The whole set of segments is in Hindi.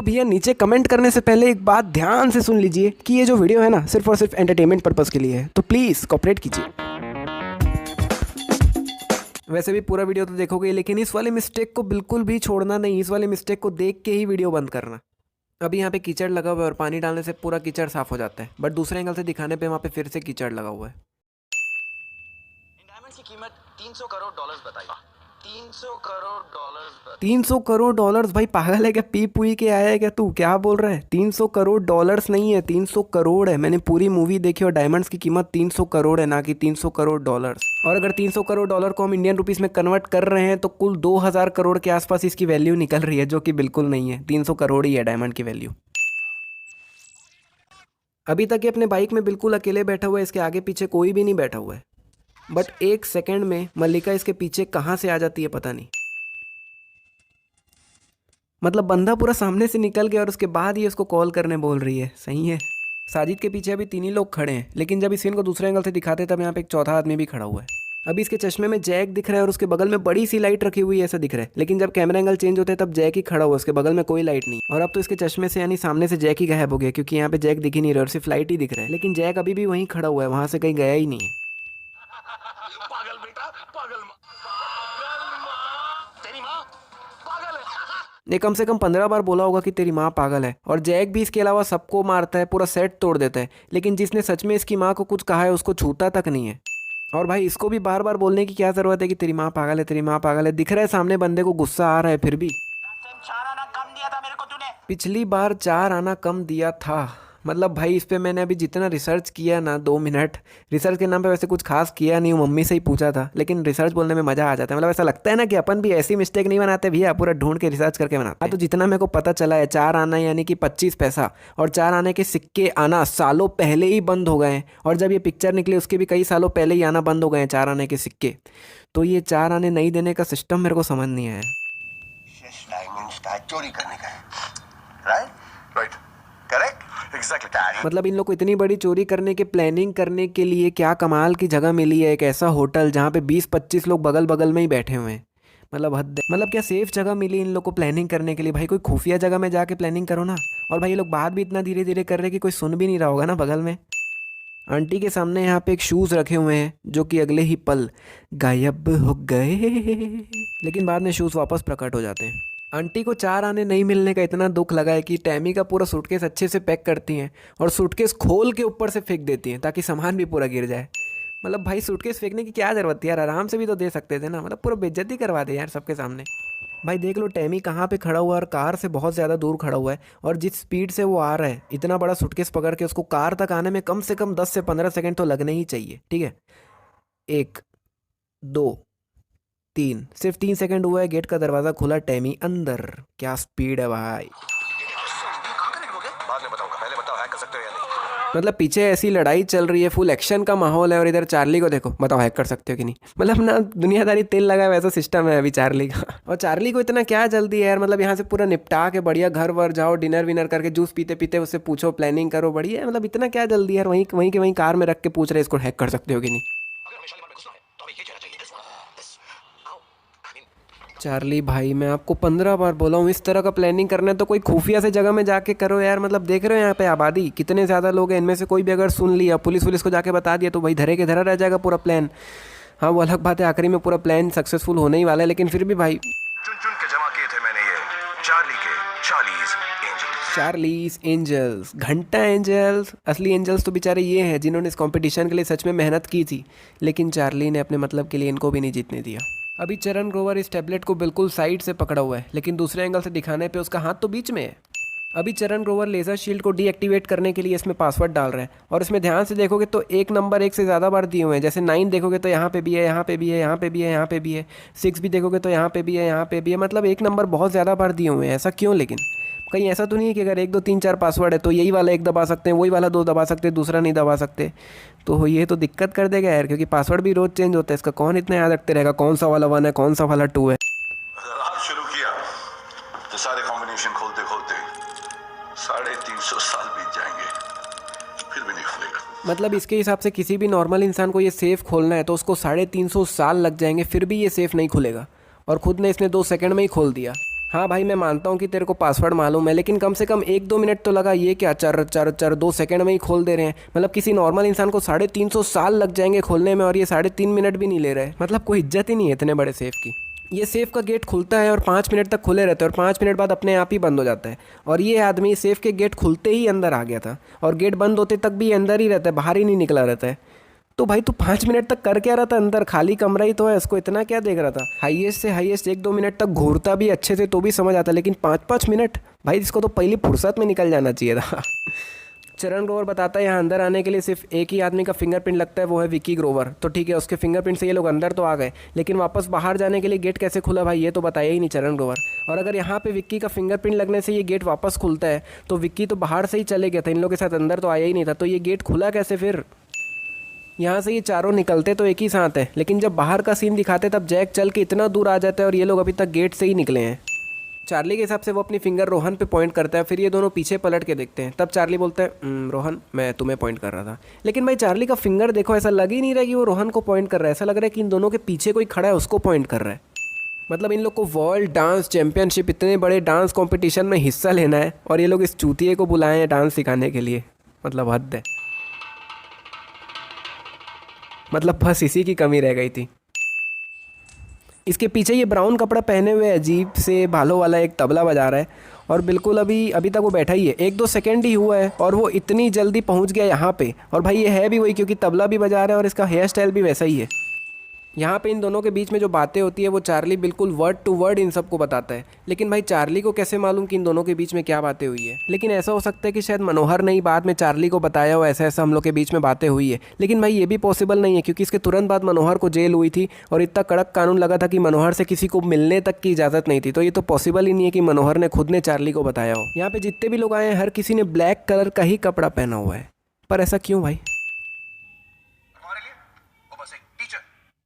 तो भैया नीचे कमेंट करने से पहले एक बात ध्यान से सुन लीजिए कि ये जो वीडियो है ना सिर्फ और सिर्फ एंटरटेनमेंट पर्पज़ के लिए है, तो प्लीज़ कॉपरेट कीजिए। वैसे भी पूरा वीडियो तो देखोगे, लेकिन इस वाले मिस्टेक को बिल्कुल भी छोड़ना नहीं। इस वाले मिस्टेक को देख के ही वीडियो बंद करना। अभी यहाँ पे कीचड़ लगा हुआ है और पानी डालने से पूरा कीचड़ साफ हो जाता है, बट दूसरे एंगल से दिखाने पे वहाँ पे फिर से कीचड़ लगा हुआ है। इन डायमंड्स की कीमत 300 करोड़ डॉलर्स बताइए। 300 करोड़ डॉलर्स। 300 करोड़ डॉलर्स? भाई पागल है क्या? पी पुई के आया है क्या तू? क्या बोल रहा है? 300 करोड़ डॉलर्स नहीं है, 300 करोड़ है। मैंने पूरी मूवी देखी और डायमंड्स की कीमत 300 करोड़ है, ना कि 300 करोड़ डॉलर्स। और अगर 300 करोड़ डॉलर को हम इंडियन रुपीस में कन्वर्ट कर रहे हैं तो कुल 2000 करोड़ के आसपास इसकी वैल्यू निकल रही है, जो कि बिल्कुल नहीं है। 300 करोड़ ही है डायमंड की वैल्यू। अभी तक ये अपने बाइक में बिल्कुल अकेले बैठा हुआ है, इसके आगे पीछे कोई भी नहीं बैठा हुआ है, बट एक सेकंड में मल्लिका इसके पीछे कहाँ से आ जाती है पता नहीं। मतलब बंदा पूरा सामने से निकल गया और उसके बाद ही उसको कॉल करने बोल रही है। सही है। साजिद के पीछे अभी 3 ही लोग खड़े हैं, लेकिन जब इस सीन को दूसरे एंगल से दिखाते तब यहाँ पे एक चौथा आदमी भी खड़ा हुआ है। अभी इसके चश्मे में जैक दिख रहा है और उसके बगल में बड़ी सी लाइट रखी हुई है ऐसा दिख रहा है, लेकिन जब कैमरा एंगल चेंज होता है तब जैक ही खड़ा हुआ है, उसके बगल में कोई लाइट नहीं। और अब तो इसके चश्मे से यानी सामने से जैक ही गायब हो गया, क्योंकि यहाँ पे जैक दिख ही नहीं रहा और सिर्फ लाइट ही दिख रहा है। लेकिन जैक अभी भी वहीं खड़ा हुआ है, वहां से कहीं गया ही नहीं है। पागल बेटा, पागल माँ, तेरी माँ पागल है। ये कम से कम 15 बार बोला होगा कि तेरी माँ पागल है। और जैक भी इसके अलावा सबको मारता है, पूरा सेट तोड़ देता है, लेकिन जिसने सच में इसकी माँ को कुछ कहा है उसको छूता तक नहीं है। और भाई इसको भी बार बार बोलने की क्या ज़रूरत है कि तेरी माँ पागल है, तेरी माँ पागल है। दिख रहा है सामने बंदे को गुस्सा आ रहा है, फिर भी 4 आना कम दिया था मेरे को तूने। पिछली बार 4 आना कम दिया था। मतलब भाई इस पे मैंने अभी जितना रिसर्च किया ना, 2 मिनट रिसर्च के नाम पे वैसे कुछ खास किया नहीं हूँ, मम्मी से ही पूछा था, लेकिन रिसर्च बोलने में मज़ा आ जाता है। मतलब ऐसा लगता है ना कि अपन भी ऐसी मिस्टेक नहीं बनाते भैया, पूरा ढूंढ के रिसर्च करके बनाते हैं। तो जितना मेरे को पता चला है, 4 आना यानी कि 25 पैसा, और 4 आने के सिक्के आना सालों पहले ही बंद हो गए हैं। और जब ये पिक्चर निकली उसके भी कई सालों पहले ही आना बंद हो गए हैं 4 आने के सिक्के। तो ये 4 आने नहीं देने का सिस्टम मेरे को समझ नहीं आया। डायमंड्स का चोरी करने का है, राइट राइट करेक्ट एग्जैक्टली। मतलब इन लोग को इतनी बड़ी चोरी करने के प्लानिंग करने के लिए क्या कमाल की जगह मिली है, एक ऐसा होटल जहाँ पे 20-25 लोग बगल बगल में ही बैठे हुए हैं। मतलब हद है। मतलब क्या सेफ जगह मिली इन लोग को प्लानिंग करने के लिए? भाई कोई खुफिया जगह में जाके प्लानिंग करो ना। और भाई ये लोग बात भी इतना धीरे धीरे कर रहे हैं कि कोई सुन भी नहीं रहा होगा ना बगल में। आंटी के सामने यहाँ पे एक शूज़ रखे हुए हैं जो कि अगले ही पल गायब हो गए, लेकिन बाद में शूज़ वापस प्रकट हो जाते हैं। आंटी को 4 आने नहीं मिलने का इतना दुख लगा है कि टैमी का पूरा सूटकेस अच्छे से पैक करती हैं और सूटकेस खोल के ऊपर से फेंक देती हैं ताकि सामान भी पूरा गिर जाए। मतलब भाई सूटकेस फेंकने की क्या ज़रूरत थी यार, आराम से भी तो दे सकते थे ना। मतलब पूरा बेइज्जती करवा दे यार सबके सामने। भाई देख लो टैमी कहाँ पे खड़ा हुआ है, और कार से बहुत ज़्यादा दूर खड़ा हुआ है, और जिस स्पीड से वो आ रहा है इतना बड़ा सूटकेस पकड़ के, उसको कार तक आने में कम से कम 10 से 15 सेकंड तो लगने ही चाहिए। ठीक है, 1 2 3, सिर्फ 3 सेकंड हुआ है, गेट का दरवाज़ा खुला, टैमी अंदर। क्या स्पीड है भाई। बाद में बताऊंगा, पहले बताओ हैक कर सकते हो या नहीं। मतलब पीछे ऐसी लड़ाई चल रही है, फुल एक्शन का माहौल है, और इधर चार्ली को देखो, बताओ हैक कर सकते हो कि नहीं। मतलब ना दुनियादारी तेल लगा है वैसा सिस्टम है अभी चार्ली का। और चार्ली को इतना क्या जल्दी है यार, मतलब यहाँ से पूरा निपटा के बढ़िया घर वर जाओ, डिनर विनर करके जूस पीते पीते उससे पूछो, प्लानिंग करो, बढ़िया। मतलब इतना क्या जल्दी यार, वहीं वहीं के वहीं कार में रख के पूछ रहे इसको हैक कर सकते हो कि नहीं। चार्ली भाई मैं आपको 15 बार बोला हूँ, इस तरह का प्लानिंग करना है तो कोई खुफिया से जगह में जाके करो यार। मतलब देख रहे हो यहाँ पे आबादी कितने ज़्यादा लोग हैं, इनमें से कोई भी अगर सुन लिया, पुलिस को जाके बता दिया, तो भाई धरे के धरा रह जाएगा पूरा प्लान। हाँ वो अलग बात है, आखिरी में पूरा प्लान सक्सेसफुल होने ही वाला है, लेकिन फिर भी भाई चुन चुन के जमा किए थे मैंने ये चार्ली के चार्लीज एंजल्स, घंटा एंजल्स। असली एंजल्स तो बेचारे ये हैं जिन्होंने इस कंपटीशन के लिए सच में मेहनत की थी, लेकिन चार्ली ने अपने मतलब के लिए इनको भी नहीं जीतने दिया। अभी चरण ग्रोवर इस टैबलेट को बिल्कुल साइड से पकड़ा हुआ है, लेकिन दूसरे एंगल से दिखाने पे उसका हाथ तो बीच में है। अभी चरण ग्रोवर लेज़र शील्ड को डीएक्टिवेट करने के लिए इसमें पासवर्ड डाल रहे हैं, और इसमें ध्यान से देखोगे तो एक नंबर एक से ज़्यादा बार दिए हुए हैं। जैसे 9 देखोगे तो यहाँ पे भी है, यहाँ पे भी है, यहाँ पे भी है, यहाँ पे भी है। 6 भी देखोगे तो यहाँ पे भी है, यहाँ पे भी है। मतलब एक नंबर बहुत ज़्यादा बार दिए हुए हैं। ऐसा क्यों? लेकिन कहीं ऐसा तो नहीं है कि अगर 1 2 3 4 पासवर्ड है तो यही वाला 1 दबा सकते हैं, वही वाला 2 दबा सकते हैं, दूसरा नहीं दबा सकते? तो ये तो दिक्कत कर देगा यार, क्योंकि पासवर्ड भी रोज़ चेंज होता है, इसका कौन इतना याद रखते रहेगा कौन सा वाला 1 है कौन सा वाला 2 है। शुरू किया तो सारे कॉम्बिनेशन खोलते खोलते 350 साल बीत जाएंगे, फिर भी नहीं खुलेगा। मतलब इसके हिसाब से किसी भी नॉर्मल इंसान को ये सेफ़ खोलना है तो उसको 350 साल लग जाएंगे, फिर भी ये सेफ़ नहीं खुलेगा, और खुद ने इसने 2 सेकंड में ही खोल दिया। हाँ भाई मैं मानता हूँ कि तेरे को पासवर्ड मालूम है, लेकिन कम से कम 1-2 मिनट तो लगा। ये क्या, चार चार चार 2 सेकंड में ही खोल दे रहे हैं। मतलब किसी नॉर्मल इंसान को 350 साल लग जाएंगे खोलने में, और ये 3.5 मिनट भी नहीं ले रहे। मतलब कोई इज्जत ही नहीं है इतने बड़े सेफ की। ये सेफ का गेट खुलता है और 5 मिनट तक खुले रहते हैं, और 5 मिनट बाद अपने आप ही बंद हो जाता है। और ये आदमी सेफ के गेट खुलते ही अंदर आ गया था, और गेट बंद होते तक भी अंदर ही रहता है, बाहर ही नहीं निकला रहता है। तो भाई तू 5 मिनट तक कर क्या रहा था अंदर? खाली कमरा ही तो है, उसको इतना क्या देख रहा था? हाईएस्ट से हाईएस्ट 1-2 मिनट तक घूरता भी अच्छे से तो भी समझ आता, लेकिन 5-5 मिनट भाई इसको तो पहली फुर्सत में निकल जाना चाहिए था। चरण ग्रोवर बताता है यहाँ अंदर आने के लिए सिर्फ एक ही आदमी का फिंगरप्रिंट लगता है, वो है विक्की ग्रोवर। तो ठीक है, उसके फिंगरप्रिंट से ये लोग अंदर तो आ गए, लेकिन वापस बाहर जाने के लिए गेट कैसे खुला भाई, ये तो बताया ही नहीं चरण ग्रोवर। और अगर यहाँ पे विक्की का फिंगरप्रिंट लगने से ये गेट वापस खुलता है, तो विक्की तो बाहर से ही चले गया था, इन लोगों के साथ अंदर तो आया ही नहीं था, तो ये गेट खुला कैसे फिर? यहाँ से ये चारों निकलते तो एक ही साथ है, लेकिन जब बाहर का सीन दिखाते तब जैक चल के इतना दूर आ जाता है, और ये लोग अभी तक गेट से ही निकले हैं। चार्ली के हिसाब से वो अपनी फिंगर रोहन पे पॉइंट करता है, फिर ये दोनों पीछे पलट के देखते हैं। तब चार्ली बोलता है रोहन मैं तुम्हें पॉइंट कर रहा था। लेकिन भाई चार्ली का फिंगर देखो, ऐसा लग ही नहीं रहा कि वो रोहन को पॉइंट कर रहा है, ऐसा लग रहा है कि इन दोनों के पीछे कोई खड़ा है उसको पॉइंट कर रहा है। मतलब इन लोग को वर्ल्ड डांस चैंपियनशिप, इतने बड़े डांस कॉम्पिटिशन में हिस्सा लेना है, और ये लोग इस चूतिए को बुलाए हैं डांस सिखाने के लिए। मतलब हद है। मतलब बस इसी की कमी रह गई थी। इसके पीछे ये ब्राउन कपड़ा पहने हुए अजीब से भालों वाला एक तबला बजा रहा है, और बिल्कुल अभी अभी तक वो बैठा ही है। 1-2 सेकंड ही हुआ है और वो इतनी जल्दी पहुंच गया यहाँ पे। और भाई ये है भी वही, क्योंकि तबला भी बजा रहा है और इसका हेयर स्टाइल भी वैसा ही है। यहाँ पे इन दोनों के बीच में जो बातें होती है वो चार्ली बिल्कुल वर्ड टू वर्ड इन सबको बताता है। लेकिन भाई चार्ली को कैसे मालूम कि इन दोनों के बीच में क्या बातें हुई है? लेकिन ऐसा हो सकता है कि शायद मनोहर ने ही बाद में चार्ली को बताया हो ऐसा ऐसा हम लोग के बीच में बातें हुई है। लेकिन भाई ये भी पॉसिबल नहीं है, क्योंकि इसके तुरंत बाद मनोहर को जेल हुई थी, और इतना कड़क कानून लगा था कि मनोहर से किसी को मिलने तक की इजाज़त नहीं थी। तो ये तो पॉसिबल ही नहीं है कि मनोहर ने खुद ने चार्ली को बताया हो। यहाँ पे जितने भी लोग आए हैं हर किसी ने ब्लैक कलर का ही कपड़ा पहना हुआ है, पर ऐसा क्यों भाई?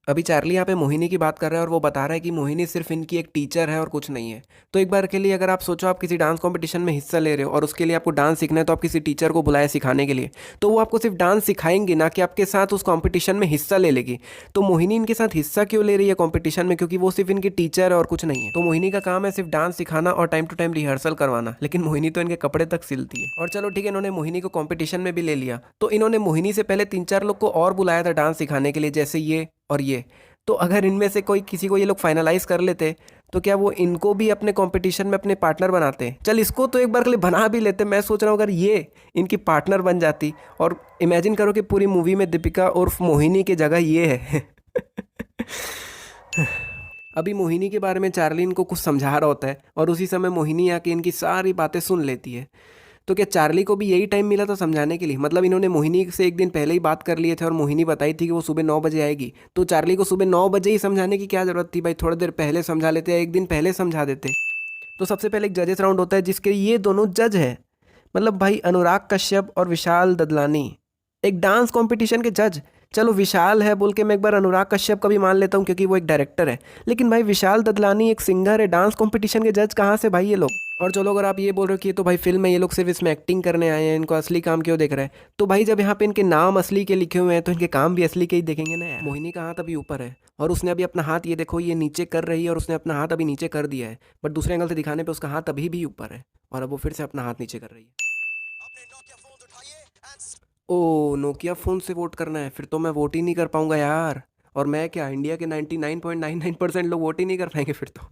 अभी चार्ली यहाँ पे मोहिनी की बात कर रहा है, और वो बता रहा है कि मोहिनी सिर्फ इनकी एक टीचर है और कुछ नहीं है। तो एक बार के लिए अगर आप सोचो आप किसी डांस कंपटीशन में हिस्सा ले रहे हो और उसके लिए आपको डांस सीखना है, तो आप किसी टीचर को बुलाए सिखाने के लिए, तो वो आपको सिर्फ डांस सिखाएंगे, ना कि आपके साथ उस कंपटीशन में हिस्सा ले लेगी। तो मोहिनी इनके साथ हिस्सा क्यों ले रही है कंपटीशन में? क्योंकि वो सिर्फ इनकी टीचर है और कुछ नहीं है। तो मोहिनी का काम है सिर्फ डांस सिखाना और टाइम टू टाइम रिहर्सल करवाना, लेकिन मोहिनी तो इनके कपड़े तक सिलती है। और चलो ठीक है, इन्होंने मोहिनी को कॉम्पिटिशन में भी ले लिया, तो इन्होंने मोहिनी से पहले 3-4 लोग को और बुलाया था डांस सिखाने के लिए, जैसे ये और ये। तो अगर इनमें से कोई किसी को ये लोग फाइनलाइज कर लेते, तो क्या वो इनको भी अपने कंपटीशन में अपने पार्टनर बनाते? चल इसको तो एक बार के लिए बना भी लेते। मैं सोच रहा हूँ अगर ये इनकी पार्टनर बन जाती, और इमेजिन करो कि पूरी मूवी में दीपिका उर्फ मोहिनी की जगह ये है। अभी मोहिनी के बारे में चार्ली इनको कुछ समझा रहा होता है, और उसी समय मोहिनी आके इनकी सारी बातें सुन लेती है। तो क्या चार्ली को भी यही टाइम मिला था समझाने के लिए? मतलब इन्होंने मोहिनी से एक दिन पहले ही बात कर लिए थे, और मोहिनी बताई थी कि वो सुबह 9 बजे आएगी। तो चार्ली को सुबह 9 बजे ही समझाने की क्या ज़रूरत थी भाई? थोड़ी देर पहले समझा लेते या एक दिन पहले समझा देते। तो सबसे पहले एक जजेस राउंड होता है, जिसके ये दोनों जज है। मतलब भाई अनुराग कश्यप और विशाल ददलानी, एक डांस कॉम्पिटिशन के जज। चलो विशाल है बोल के मैं एक बार अनुराग कश्यप का भी मान लेता हूँ, क्योंकि वो एक डायरेक्टर है। लेकिन भाई विशाल ददलानी एक सिंगर है, डांस कंपटीशन के जज कहाँ से भाई ये लोग? और चलो अगर आप ये बोल रहे हो कि ये तो भाई फिल्म है, ये लोग सिर्फ इसमें एक्टिंग करने आए हैं, इनको असली काम क्यों देख रहे हैं? तो भाई जब यहाँ पे इनके नाम असली के लिखे हुए हैं, तो इनके काम भी असली के ही देखेंगे ना यार। मोहिनी का हाथ अभी ऊपर है, और उसने अभी अपना हाथ ये देखो ये नीचे कर रही है, और उसने अपना हाथ अभी नीचे कर दिया है, बट दूसरे एंगल से दिखाने पर उसका हाथ अभी भी ऊपर है, और अब वो फिर से अपना हाथ नीचे कर रही है। ओ नोकिया फ़ोन से वोट करना है? फिर तो मैं वोट ही नहीं कर पाऊंगा यार। और मैं क्या, इंडिया के 99.99% लोग वोट ही नहीं कर पाएंगे फिर तो।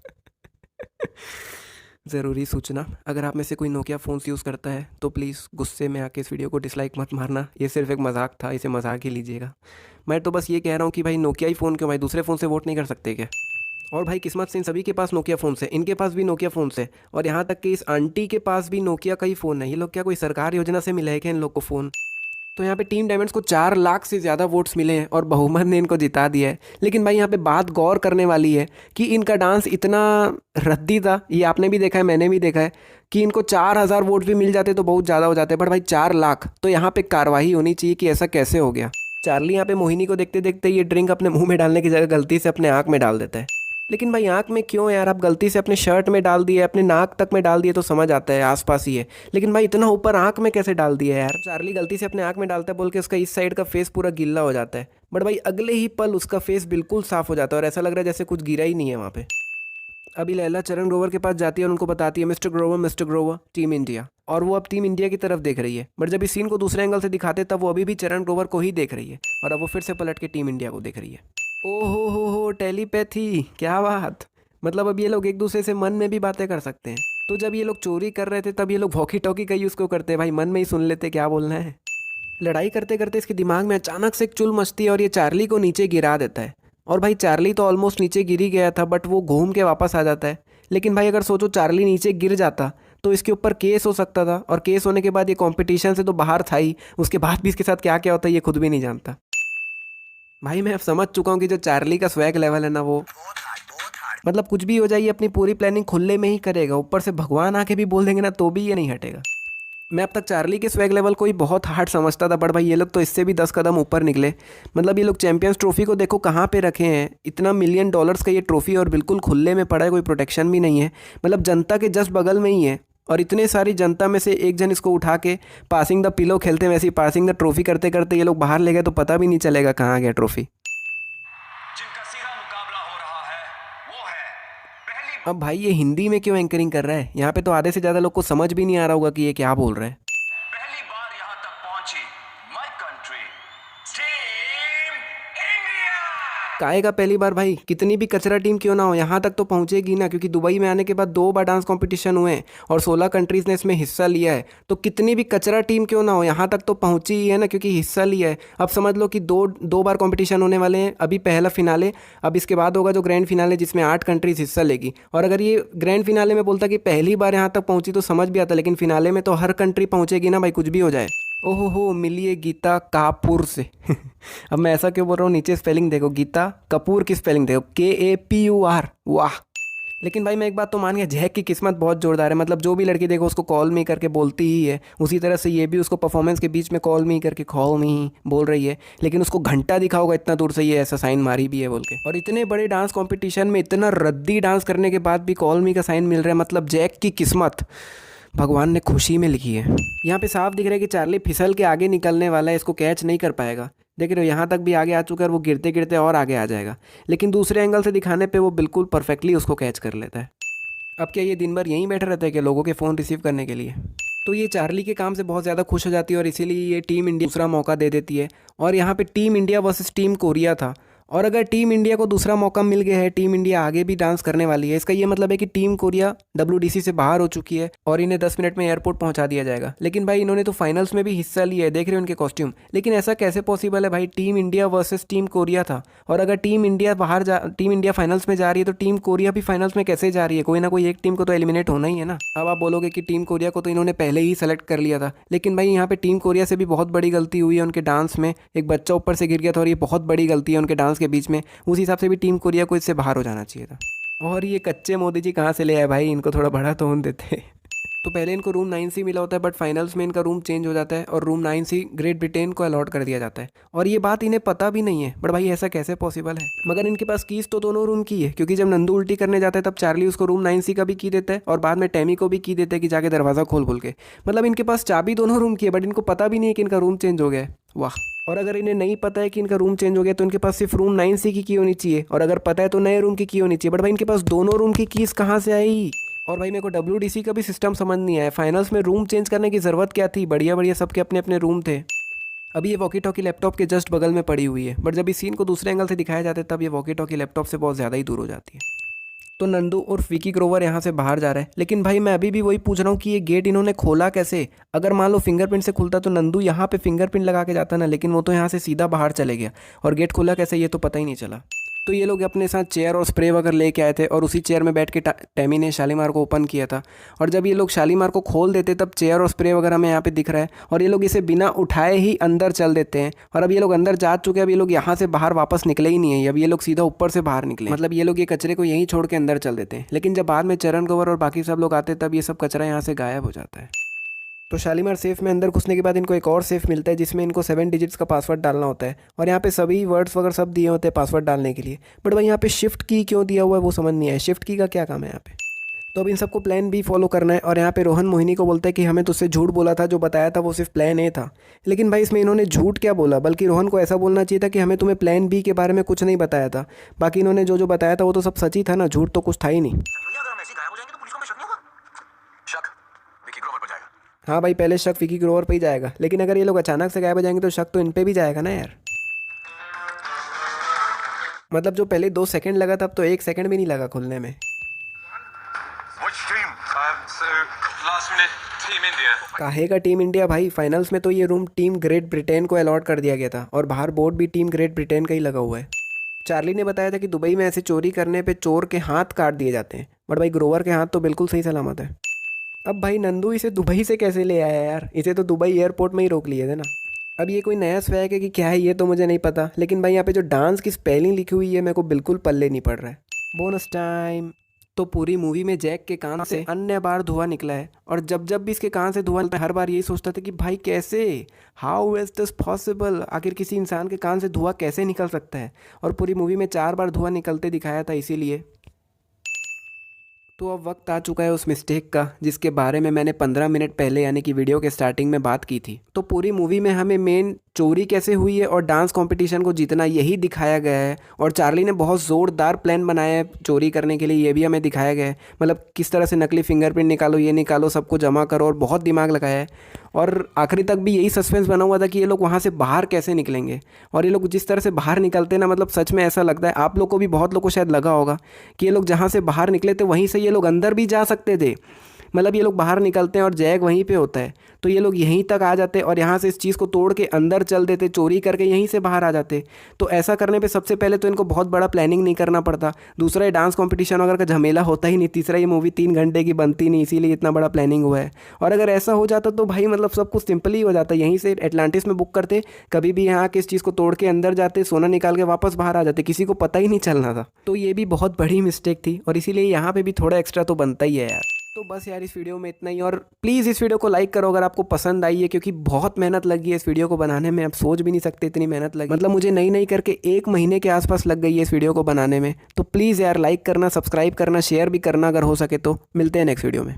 ज़रूरी सूचना, अगर आप में से कोई नोकिया फ़ोन्स यूज़ करता है तो प्लीज़ गुस्से में आके इस वीडियो को डिसलाइक मत मारना। ये सिर्फ एक मजाक था, इसे मजाक ही लीजिएगा। मैं तो बस ये कह रहा हूँ कि भाई नोकिया ही फ़ोन क्यों, भाई दूसरे फ़ोन से वोट नहीं कर सकते क्या? और भाई किस्मत से इन सभी के पास नोकिया फ़ोन है, इनके पास भी नोकिया फ़ोन है, और यहाँ तक कि इस आंटी के पास भी नोकिया का ही फ़ोन है। ये लोग क्या कोई सरकार योजना से मिला है क्या इन लोग को फ़ोन? तो यहाँ पे टीम डायमंड्स को 4 लाख से ज़्यादा वोट्स मिले हैं, और बहुमत ने इनको जिता दिया है। लेकिन भाई यहाँ पे बात गौर करने वाली है कि इनका डांस इतना रद्दी था, ये आपने भी देखा है मैंने भी देखा है, कि इनको 4000 वोट भी मिल जाते तो बहुत ज़्यादा हो जाते, बट भाई 4 लाख, तो यहाँ पे कार्रवाई होनी चाहिए कि ऐसा कैसे हो गया। चार्ली यहाँ पे मोहिनी को देखते देखते ये ड्रिंक अपने मुँह में डालने की जगह गलती से अपने आँख में डाल देता है। लेकिन भाई आँख में क्यों यार? आप गलती से अपने शर्ट में डाल दिए, अपने नाक तक में डाल दिए तो समझ आता है आसपास ही है, लेकिन भाई इतना ऊपर आँख में कैसे डाल दिया यार? चार्ली गलती से अपने आँख में डालता है बोल के उसका इस साइड का फेस पूरा गीला हो जाता है, बट भाई अगले ही पल उसका फेस बिल्कुल साफ हो जाता है, और ऐसा लग रहा है जैसे कुछ गिरा ही नहीं है वहाँ पे। अभी लैला चरण ग्रोवर के पास जाती है और उनको बताती है मिस्टर ग्रोवर टीम इंडिया, और वो अब टीम इंडिया की तरफ देख रही है। बट जब इस सीन को दूसरे एंगल से दिखाते तब वो अभी भी चरण ग्रोवर को ही देख रही है और अब वो फिर से पलट के टीम इंडिया को देख रही है। ओ हो टेलीपैथी, क्या बात। मतलब अब ये लोग एक दूसरे से मन में भी बातें कर सकते हैं। तो जब ये लोग चोरी कर रहे थे तब ये लोग वॉकी टॉकी का यूज़ क्यों करते हैं भाई, मन में ही सुन लेते क्या बोलना है। लड़ाई करते करते इसके दिमाग में अचानक से एक चुल मचती है और ये चार्ली को नीचे गिरा देता है। और भाई चार्ली तो ऑलमोस्ट नीचे गिर ही गया था, बट वो घूम के वापस आ जाता है। लेकिन भाई अगर सोचो चार्ली नीचे गिर जाता तो इसके ऊपर केस हो सकता था, और केस होने के बाद ये कंपटीशन से तो बाहर था ही, उसके बाद भी इसके साथ क्या क्या होता है ये खुद भी नहीं जानता। भाई मैं अब समझ चुका हूँ कि जो चार्ली का स्वैग लेवल है ना, वो मतलब कुछ भी हो जाए ये अपनी पूरी प्लानिंग खुले में ही करेगा। ऊपर से भगवान आके भी बोल देंगे ना तो भी ये नहीं हटेगा। मैं अब तक चार्ली के स्वैग लेवल को ही बहुत हार्ड समझता था, बट भाई ये लोग तो इससे भी 10 कदम ऊपर निकले। मतलब ये लोग चैंपियंस ट्रॉफी को देखो कहाँ पे रखे हैं, इतना $1 मिलियन का ये ट्रॉफी और बिल्कुल खुले में पड़ा है, कोई प्रोटेक्शन भी नहीं है। मतलब जनता के जस्ट बगल में ही है, और इतने सारी जनता में से एक जन इसको उठा के पासिंग द पिलो खेलते हैं वैसे ही पासिंग द ट्रॉफी करते करते ये लोग बाहर ले गए तो पता भी नहीं चलेगा कहाँ गया ट्रॉफी। जिनका सीधा मुकाबला हो रहा है वो है पहली अब भाई ये हिंदी में क्यों एंकरिंग कर रहा है, यहाँ पे तो आधे से ज़्यादा लोग को समझ भी नहीं आ रहा होगा कि ये क्या बोल रहा है। बार यहां तक पहुंची माय कंट्री टीम इंडिया। काहे का पहली बार भाई, कितनी भी कचरा टीम क्यों ना हो यहाँ तक तो पहुँचेगी ना, क्योंकि दुबई में आने के बाद 2 बार डांस कंपटीशन हुए हैं और 16 कंट्रीज़ ने इसमें हिस्सा लिया है। तो कितनी भी कचरा टीम क्यों ना हो यहाँ तक तो पहुँची ही है ना, क्योंकि हिस्सा लिया है। अब समझ लो कि दो बार कंपटीशन होने वाले हैं। अभी पहला फिनाले, अब इसके बाद होगा जो ग्रैंड फिनाले जिसमें 8 कंट्रीज हिस्सा लेगी। और अगर ये ग्रैंड फिनाले में बोलता कि पहली बार यहाँ तक पहुँची तो समझ भी आता, लेकिन फिनाले में तो हर कंट्री पहुँचेगी ना भाई, कुछ भी हो जाए। ओहो हो, मिलिए गीता कापुर से अब मैं ऐसा क्यों बोल रहा हूँ, नीचे स्पेलिंग देखो, गीता कपूर की स्पेलिंग देखो, KAPUR, वाह। लेकिन भाई मैं एक बात तो मान गया, जैक की किस्मत बहुत जोरदार है। मतलब जो भी लड़की देखो उसको कॉल मी करके बोलती ही है, उसी तरह से ये भी उसको परफॉर्मेंस के बीच में कॉल मी करके कॉल मी बोल रही है। लेकिन उसको घंटा दिखा होगा इतना दूर से ये ऐसा साइन मारी भी है बोल के। और इतने बड़े डांस कॉम्पिटिशन में इतना रद्दी डांस करने के बाद भी कॉल मी का साइन मिल रहा है, मतलब जैक की किस्मत भगवान ने खुशी में लिखी है। यहाँ पे साफ दिख रहा है कि चार्ली फिसल के आगे निकलने वाला है, इसको कैच नहीं कर पाएगा। देख रहे हो यहाँ तक भी आगे आ चुका है, वो गिरते गिरते और आगे आ जाएगा। लेकिन दूसरे एंगल से दिखाने पे वो बिल्कुल परफेक्टली उसको कैच कर लेता है। अब क्या ये दिन भर यहीं बैठा रहता है कि लोगों के फ़ोन रिसीव करने के लिए? तो ये चार्ली के काम से बहुत ज़्यादा खुश हो जाती है और इसीलिए ये टीम इंडिया दूसरा मौका दे देती है। और यहाँ पे team India versus team Korea था, और अगर टीम इंडिया को दूसरा मौका मिल गया है, टीम इंडिया आगे भी डांस करने वाली है, इसका ये मतलब है कि टीम कोरिया WDC से बाहर हो चुकी है और इन्हें 10 मिनट में एयरपोर्ट पहुंचा दिया जाएगा। लेकिन भाई इन्होंने तो फाइनल्स में भी हिस्सा लिया है, देख रहे हो उनके कॉस्ट्यूम। लेकिन ऐसा कैसे पॉसिबल है भाई, team India versus team Korea था, और अगर टीम इंडिया फाइनल्स में जा रही है तो टीम कोरिया भी फाइनल्स में कैसे जा रही है? कोई ना कोई एक टीम को तो एलिमिनेट होना ही है ना। अब आप बोलोगे कि टीम कोरिया को तो इन्होंने पहले ही सेलेक्ट कर लिया था, लेकिन भाई यहाँ पे टीम कोरिया से भी बहुत बड़ी गलती हुई है उनके डांस में। एक बच्चा ऊपर से गिर गया था और ये बहुत बड़ी गलती है उनके डांस के बीच में। उसी हिसाब से भी टीम कोरिया को इससे बाहर हो जाना चाहिए था। और ये कच्चे मोदी जी कहाँ से ले आए भाई, इनको थोड़ा बड़ा तो होने देते। तो पहले इनको रूम 9C मिला होता है, बट फाइनल्स में इनका रूम चेंज हो जाता है और रूम 9C ग्रेट ब्रिटेन को अलॉट कर दिया जाता है। और ये बात इन्हें पता भी नहीं है, बट भाई ऐसा कैसे पॉसिबल है? मगर इनके पास कीज तो दोनों रूम की है, क्योंकि जब नंदू उल्टी करने जाता है तब चार्ली उसको रूम 9C का भी की देता है और बाद में टैमी को भी की देता है कि जाके दरवाज़ा खोल बोल के। मतलब इनके पास चाबी दोनों रूम की है, बट इनको पता भी नहीं है कि इनका रूम चेंज हो गया है। वाह। और अगर इन्हें नहीं पता है कि इनका रूम चेंज हो गया तो इनके पास सिर्फ रूम 9C की होनी चाहिए, और अगर पता है तो नए रूम की होनी चाहिए। बट भाई इनके पास दोनों रूम की कीज़ कहाँ से आई? और भाई मेरे को WDC का भी सिस्टम समझ नहीं आया, फाइनल्स में रूम चेंज करने की ज़रूरत क्या थी? बढ़िया बढ़िया सबके अपने अपने रूम थे। अभी ये वॉकी टॉकी लैपटॉप के जस्ट बगल में पड़ी हुई है, बट जब इस सीन को दूसरे एंगल से दिखाया जाता है तब ये वॉकी टॉकी लैपटॉप से बहुत ज़्यादा ही दूर हो जाती है। तो नंदू और विकी ग्रोवर यहाँ से बाहर जा रहा है। लेकिन भाई मैं अभी भी वही पूछ रहा हूँ कि ये गेट इन्होंने खोला कैसे? अगर मान लो फिंगरप्रिंट से खुलता तो नंदू यहाँ पे फिंगरप्रिंट लगा के जाता ना, लेकिन वो तो यहाँ से सीधा बाहर चले गया, और गेट खोला कैसे ये तो पता ही नहीं चला। तो ये लोग अपने साथ चेयर और स्प्रे वगैरह लेके आए थे और उसी चेयर में बैठ के टैमी ने शालीमार को ओपन किया था। और जब ये लोग शालीमार को खोल देते तब चेयर और स्प्रे वगैरह में यहाँ पे दिख रहा है, और ये लोग इसे बिना उठाए ही अंदर चल देते हैं। और अब ये लोग अंदर जा चुके हैं, अब ये लोग यहाँ से बाहर वापस निकले ही नहीं है, अब ये लोग सीधा ऊपर से बाहर निकले। मतलब ये लोग ये कचरे को यहीं छोड़ के अंदर चल देते हैं। लेकिन जब बाद में चरण ग्रोवर और बाकी सब लोग आते तब ये सब कचरा यहाँ से गायब हो जाता है। तो शालीमार सेफ में अंदर घुसने के बाद इनको एक और सेफ मिलता है जिसमें इनको 7 डिजिट्स का पासवर्ड डालना होता है, और यहाँ पे सभी वर्ड्स वगैरह सब दिए होते हैं पासवर्ड डालने के लिए। बट भाई यहाँ पे शिफ्ट की क्यों दिया हुआ है वो समझ नहीं आया, शिफ्ट की का क्या काम है यहाँ पे? तो अब इन सबको प्लान बी फॉलो करना है और यहाँ पे रोहन मोहिनी को बोलता है कि हमें तुझसे झूठ बोला था, जो बताया था वो सिर्फ प्लान ए था। लेकिन भाई इसमें इन्होंने झूठ क्या बोला, बल्कि रोहन को ऐसा बोलना चाहिए था कि हमें तुम्हें प्लान बी के बारे में कुछ नहीं बताया था। बाकी इन्होंने जो जो बताया था वो तो सब सच ही था ना, झूठ तो कुछ था ही नहीं। अगर हम ऐसे गायब हो जाएंगे तो पुलिस को हमें शक नहीं होगा। शक विकी ग्रोवर पर जाएगा। हाँ भाई, पहले शक विकी ग्रोवर पे ही जाएगा, लेकिन अगर ये लोग अचानक से गायब हो जाएंगे तो शक तो इन पे भी जाएगा ना यार। मतलब जो पहले 2 सेकंड लगा था, अब तो 1 सेकंड भी नहीं लगा खुलने में। Which team? So last minute Team India. काहे का टीम इंडिया भाई, फाइनल्स में तो ये रूम टीम ग्रेट ब्रिटेन को अलॉट कर दिया गया था और बाहर बोर्ड भी टीम ग्रेट ब्रिटेन का ही लगा हुआ है। चार्ली ने बताया था कि दुबई में ऐसे चोरी करने पे चोर के हाथ काट दिए जाते हैं, बट भाई ग्रोवर के हाथ तो बिल्कुल सही सलामत है। अब भाई नंदू इसे दुबई से कैसे ले आया यार, इसे तो दुबई एयरपोर्ट में ही रोक लिए थे ना। अब ये कोई नया स्वैग है कि क्या है ये तो मुझे नहीं पता, लेकिन भाई यहाँ पे जो डांस की स्पेलिंग लिखी हुई है मेरे को बिल्कुल पल्ले नहीं पड़ रहा है। Bonus time. तो पूरी मूवी में जैक के कान से अन्य बार धुआं निकला है और जब जब भी इसके कान से धुआं निकलता है हर बार यही सोचता था कि भाई कैसे, हाउ इज दिस पॉसिबल, आखिर किसी इंसान के कान से धुआं कैसे निकल सकता है। और पूरी मूवी में 4 बार धुआं निकलते दिखाया था इसीलिए। तो अब वक्त आ चुका है उस मिस्टेक का जिसके बारे में मैंने 15 मिनट पहले यानी कि वीडियो के स्टार्टिंग में बात की थी। तो पूरी मूवी में हमें मेन चोरी कैसे हुई है और डांस कंपटीशन को जीतना यही दिखाया गया है। और चार्ली ने बहुत ज़ोरदार प्लान बनाया है चोरी करने के लिए, ये भी हमें दिखाया गया है। मतलब किस तरह से नकली फिंगरप्रिंट निकालो, ये निकालो, सबको जमा करो, और बहुत दिमाग लगाया है। और आखिरी तक भी यही सस्पेंस बना हुआ था कि ये लोग वहाँ से बाहर कैसे निकलेंगे। और ये लोग जिस तरह से बाहर निकलते हैं ना, मतलब सच में ऐसा लगता है, आप लोग को भी, बहुत लोग को शायद लगा होगा कि ये लोग जहाँ से बाहर निकले थे वहीं से ये लोग अंदर भी जा सकते थे। मतलब ये लोग बाहर निकलते हैं और जैग वहीं पे होता है, तो ये लोग यहीं तक आ जाते और यहाँ से इस चीज़ को तोड़ के अंदर चल देते, चोरी करके यहीं से बाहर आ जाते। तो ऐसा करने पे सबसे पहले तो इनको बहुत बड़ा प्लानिंग नहीं करना पड़ता, दूसरा ये डांस कंपटीशन वगैरह का झमेला होता ही नहीं, तीसरा ये मूवी 3 घंटे की बनती नहीं, इसीलिए इतना बड़ा प्लानिंग हुआ है। और अगर ऐसा हो जाता तो भाई मतलब सब कुछ सिंपल ही हो जाता, यहीं से एटलांटिस में बुक करते, कभी भी यहाँ के इस चीज़ को तोड़ के अंदर जाते, सोना निकाल के वापस बाहर आ जाते, किसी को पता ही नहीं चलना था। तो ये भी बहुत बड़ी मिस्टेक थी और इसीलिए यहाँ पे भी थोड़ा एक्स्ट्रा तो बनता ही है यार। तो बस यार इस वीडियो में इतना ही, और प्लीज़ इस वीडियो को लाइक करो अगर आपको पसंद आई है, क्योंकि बहुत मेहनत लगी है इस वीडियो को बनाने में, आप सोच भी नहीं सकते इतनी मेहनत लगी। मतलब मुझे नई करके 1 महीने के आसपास लग गई है इस वीडियो को बनाने में। तो प्लीज़ यार लाइक करना, सब्सक्राइब करना, शेयर भी करना अगर हो सके तो। मिलते हैं नेक्स्ट वीडियो में।